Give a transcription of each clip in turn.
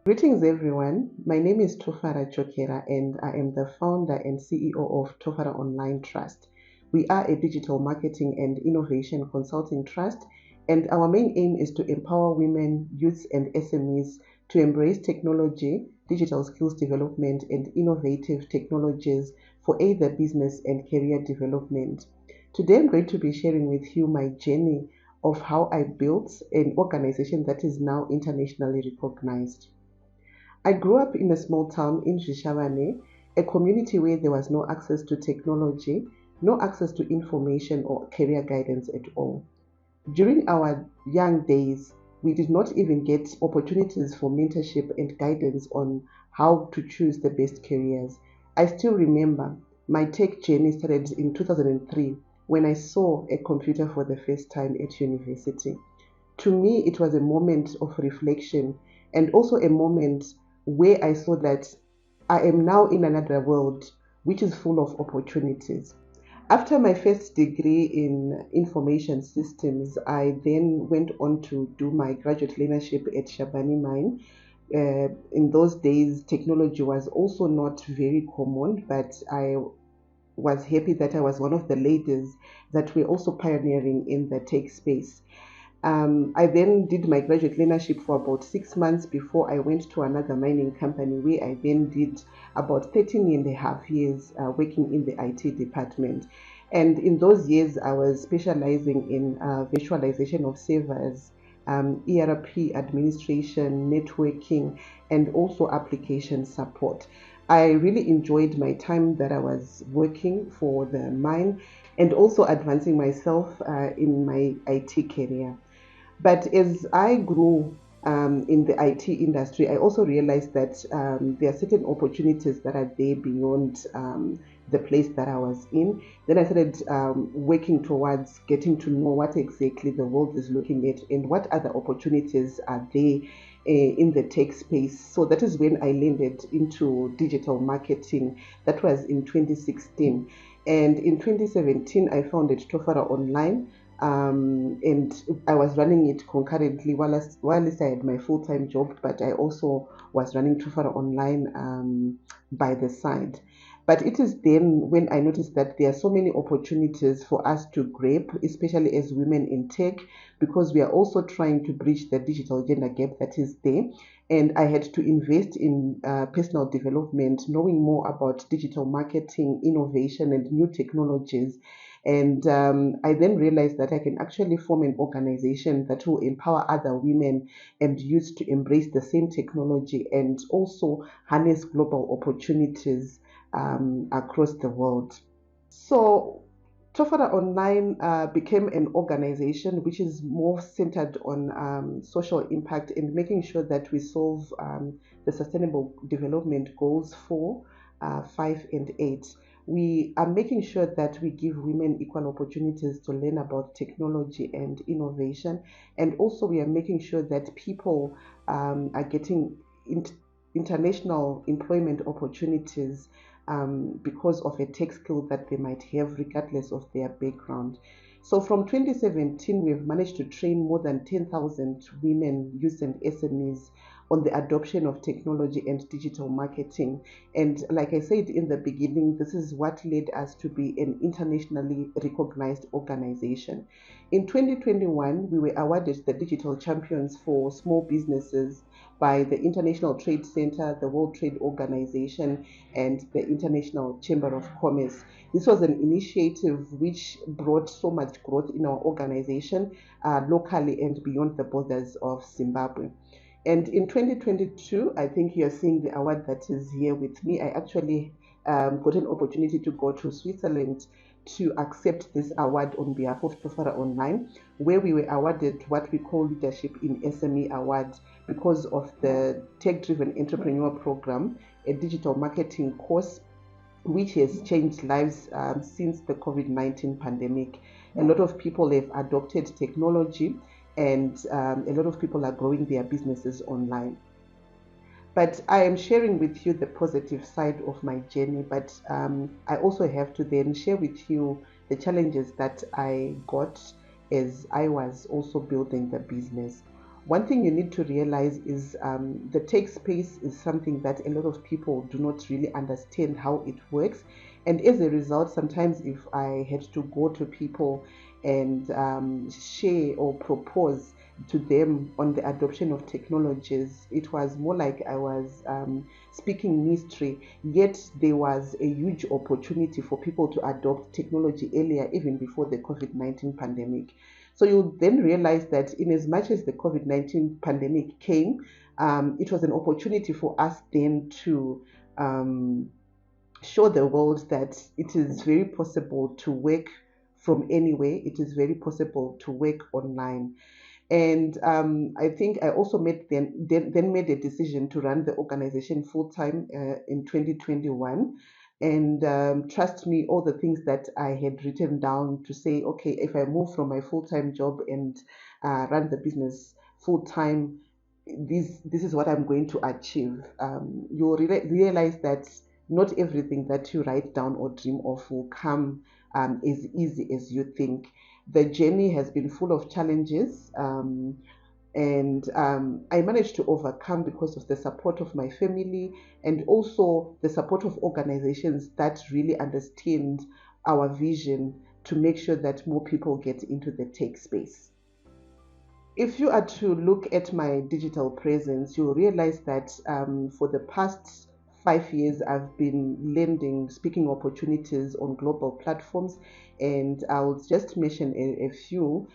Greetings everyone, my name is Tofara Chokera and I am the founder and CEO of Tofara Online Trust. We are a digital marketing and innovation consulting trust, and our main aim is to empower women, youths and SMEs to embrace technology, digital skills development and innovative technologies for either business and career development. Today I'm going to be sharing with you my journey of how I built an organization that is now internationally recognized. I grew up in a small town in Zhishavane, a community where there was no access to technology, no access to information or career guidance at all. During our young days, we did not even get opportunities for mentorship and guidance on how to choose the best careers. I still remember my tech journey started in 2003 when I saw a computer for the first time at university. To me, it was a moment of reflection and also a moment where I saw that I am now in another world which is full of opportunities. After my first degree in information systems, I then went on to do my graduate learnership at Shabani Mine. In those days, technology was also not very common, but I was happy that I was one of the ladies that were also pioneering in the tech space. I then did my graduate learnership for about 6 months before I went to another mining company where I then did about 13 and a half years working in the IT department. And in those years, I was specializing in virtualization of servers, ERP administration, networking, and also application support. I really enjoyed my time that I was working for the mine and also advancing myself in my IT career. But as I grew in the IT industry, I also realized that there are certain opportunities that are there beyond the place that I was in. Then I started working towards getting to know what exactly the world is looking at and what other opportunities are there in the tech space. So that is when I landed into digital marketing. That was in 2016. And in 2017, I founded Tofara Online, and I was running it concurrently while I had my full-time job, but I also was running Tofara Online by the side. But it is then when I noticed that there are so many opportunities for us to grab, especially as women in tech, because we are also trying to bridge the digital gender gap that is there. And I had to invest in personal development, knowing more about digital marketing, innovation, and new technologies. And I then realized that I can actually form an organization that will empower other women and youth to embrace the same technology and also harness global opportunities across the world. So, Tofara Online became an organization which is more centered on social impact and making sure that we solve the sustainable development goals 4, 5, and 8. We are making sure that we give women equal opportunities to learn about technology and innovation. And also, we are making sure that people are getting international employment opportunities because of a tech skill that they might have, regardless of their background. So from 2017, we've managed to train more than 10,000 women, youth, and SMEs on the adoption of technology and digital marketing. And like I said in the beginning, this is what led us to be an internationally recognized organization. In 2021, we were awarded the Digital Champions for Small Businesses by the International Trade Center, the World Trade Organization, and the International Chamber of Commerce. This was an initiative which brought so much growth in our organization locally and beyond the borders of Zimbabwe. And in 2022, I think you're seeing the award that is here with me. I actually got an opportunity to go to Switzerland to accept this award on behalf of Tofara Online, where we were awarded what we call Leadership in SME Award because of the Tech-Driven Entrepreneur Program, a digital marketing course which has changed lives since the COVID-19 pandemic. A lot of people have adopted technology and a lot of people are growing their businesses online. But I am sharing with you the positive side of my journey, but I also have to then share with you the challenges that I got as I was also building the business. one thing you need to realize is the tech space is something that a lot of people do not really understand how it works. And as a result, sometimes if I had to go to people and share or propose to them on the adoption of technologies, it was more like I was speaking mystery, yet there was a huge opportunity for people to adopt technology earlier, even before the COVID-19 pandemic. So you then realize that in as much as the COVID-19 pandemic came, it was an opportunity for us then to show the world that it is very possible to work from anywhere. It is very possible to work online. And I think I also then made a decision to run the organization full time in 2021. And trust me, all the things that I had written down to say, okay, if I move from my full time job and run the business full time, this is what I'm going to achieve. You'll realize that not everything that you write down or dream of will come as easy as you think. The journey has been full of challenges, and I managed to overcome because of the support of my family and also the support of organizations that really understand our vision to make sure that more people get into the tech space. If you are to look at my digital presence, you'll realize that for the past 5 years, I've been lending speaking opportunities on global platforms, and I'll just mention a few.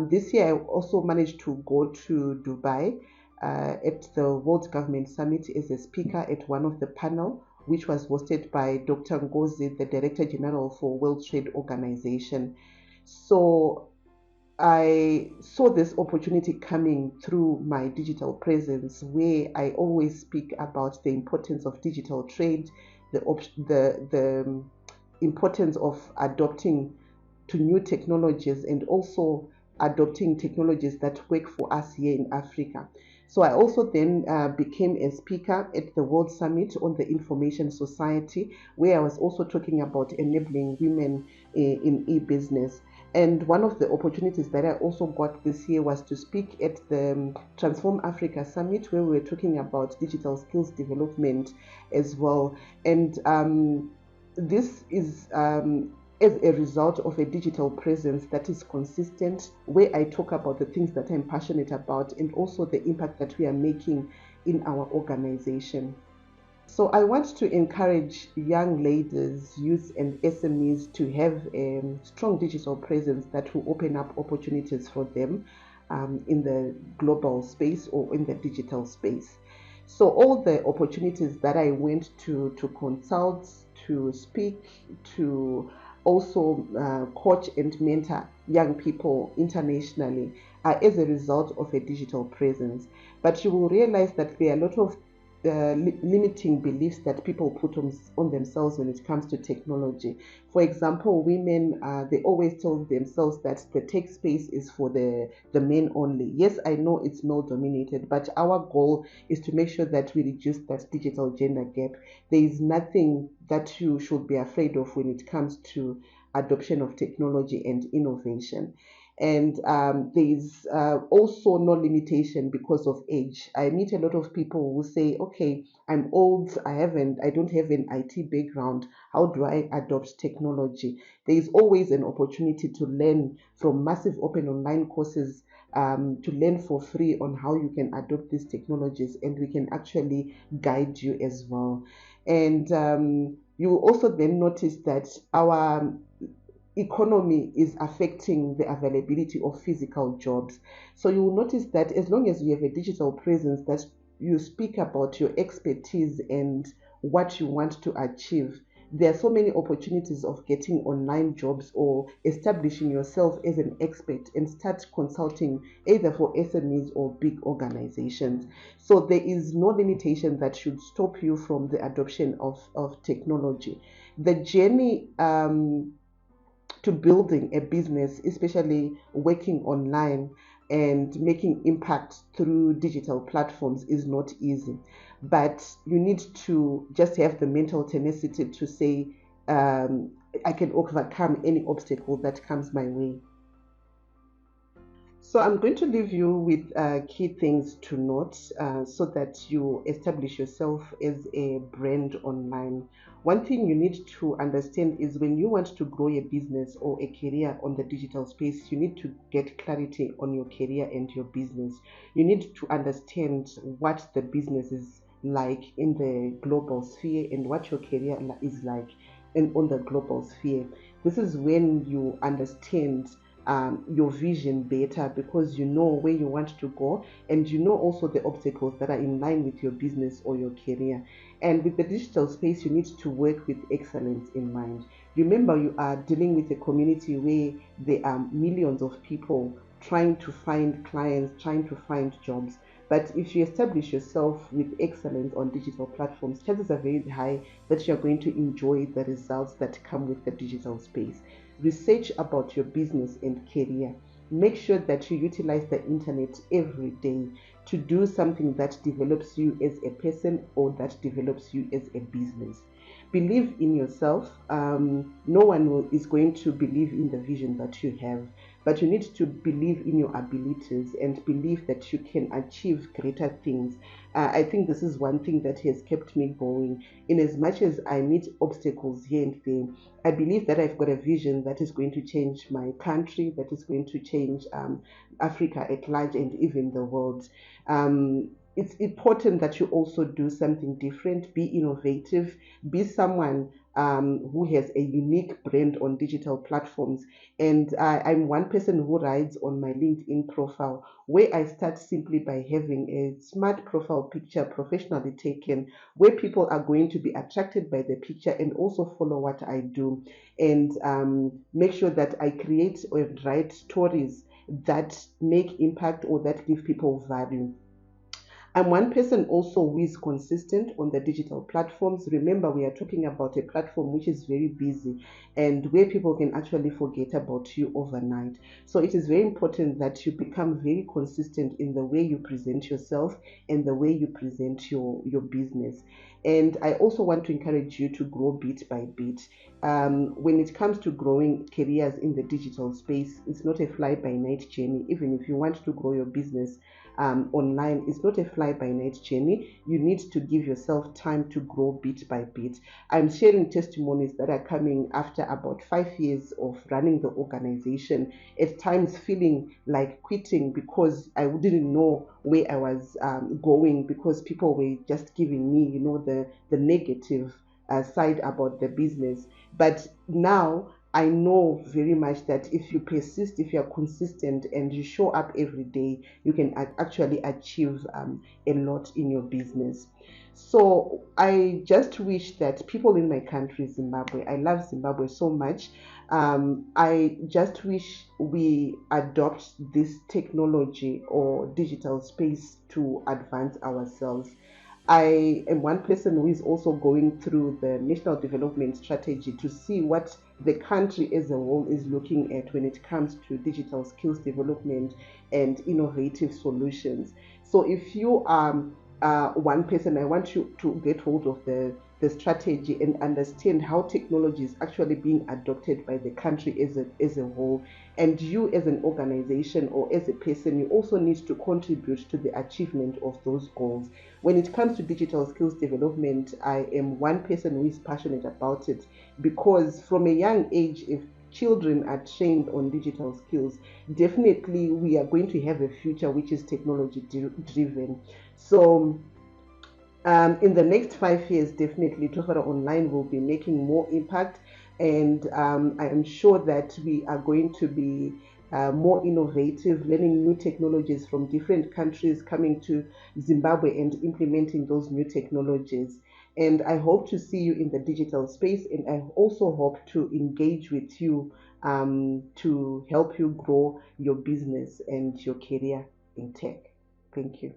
This year, I also managed to go to Dubai at the World Government Summit as a speaker at one of the panel, which was hosted by Dr. Ngozi, the Director General for World Trade Organization. So I saw this opportunity coming through my digital presence, where I always speak about the importance of digital trade, the importance of adopting to new technologies, and also adopting technologies that work for us here in Africa. So I also then became a speaker at the World Summit on the Information Society, where I was also talking about enabling women in e-business. And one of the opportunities that I also got this year was to speak at the Transform Africa Summit, where we were talking about digital skills development as well. And this is as a result of a digital presence that is consistent, where I talk about the things that I'm passionate about and also the impact that we are making in our organization. So I want to encourage young ladies, youth, and SMEs to have a strong digital presence that will open up opportunities for them in the global space or in the digital space. So all the opportunities that I went to consult, to speak, to also coach and mentor young people internationally are as a result of a digital presence. But you will realize that there are a lot of limiting beliefs that people put on themselves when it comes to technology. For example, women, they always tell themselves that the tech space is for the men only. Yes, I know it's male dominated, but our goal is to make sure that we reduce that digital gender gap. There is nothing that you should be afraid of when it comes to adoption of technology and innovation. And there is also no limitation because of age. I meet a lot of people who say, okay, I'm old, I don't have an IT background, how do I adopt technology? There is always an opportunity to learn from massive open online courses, to learn for free on how you can adopt these technologies, and we can actually guide you as well. And you will also then notice that our economy is affecting the availability of physical jobs. So you will notice that as long as you have a digital presence, that you speak about your expertise and what you want to achieve, there are so many opportunities of getting online jobs or establishing yourself as an expert and start consulting either for SMEs or big organizations. So there is no limitation that should stop you from the adoption of technology. The journey to building a business, especially working online and making impact through digital platforms, is not easy. But you need to just have the mental tenacity to say, I can overcome any obstacle that comes my way. So I'm going to leave you with key things to note so that you establish yourself as a brand online. One thing you need to understand is when you want to grow a business or a career on the digital space, you need to get clarity on your career and your business. You need to understand what the business is like in the global sphere and what your career is like on the global sphere. This is when you understand your vision better, because you know where you want to go and you know also the obstacles that are in line with your business or your career. And with the digital space, you need to work with excellence in mind. Remember, you are dealing with a community where there are millions of people trying to find clients, trying to find jobs. But if you establish yourself with excellence on digital platforms, chances are very high that you're going to enjoy the results that come with the digital space. Research about your business and career. Make sure that you utilize the internet every day to do something that develops you as a person or that develops you as a business. Believe in yourself. No one is going to believe in the vision that you have, but you need to believe in your abilities and believe that you can achieve greater things. I think this is one thing that has kept me going. In as much as I meet obstacles here and there, I believe that I've got a vision that is going to change my country, that is going to change Africa at large and even the world. It's important that you also do something different, be innovative, be someone who has a unique brand on digital platforms. And I'm one person who writes on my LinkedIn profile, where I start simply by having a smart profile picture professionally taken, where people are going to be attracted by the picture and also follow what I do, and make sure that I create or write stories that make impact or that give people value. I'm one person also who is consistent on the digital platforms. Remember, we are talking about a platform which is very busy and where people can actually forget about you overnight. So it is very important that you become very consistent in the way you present yourself and the way you present your business. And I also want to encourage you to grow bit by bit. When it comes to growing careers in the digital space, it's not a fly by night journey. Even if you want to grow your business online, it's not a fly by night journey. You need to give yourself time to grow bit by bit. I'm sharing testimonies that are coming after about 5 years of running the organization, at times feeling like quitting because I didn't know where I was going, because people were just giving me, the negative side about the business. But now I know very much that if you persist, if you're consistent and you show up every day, you can actually achieve a lot in your business. So I just wish that people in my country, Zimbabwe, I love Zimbabwe so much. I just wish we adopt this technology or digital space to advance ourselves. I am one person who is also going through the National Development Strategy to see what the country as a whole is looking at when it comes to digital skills development and innovative solutions. So if you are one person, I want you to get hold of the strategy and understand how technology is actually being adopted by the country as a whole. And you as an organization or as a person, you also need to contribute to the achievement of those goals. When it comes to digital skills development, I am one person who is passionate about it, because from a young age, if children are trained on digital skills, definitely we are going to have a future which is technology driven. So in the next 5 years, definitely Tofara Online will be making more impact, and I am sure that we are going to be more innovative, learning new technologies from different countries, coming to Zimbabwe and implementing those new technologies. And I hope to see you in the digital space, and I also hope to engage with you to help you grow your business and your career in tech. Thank you.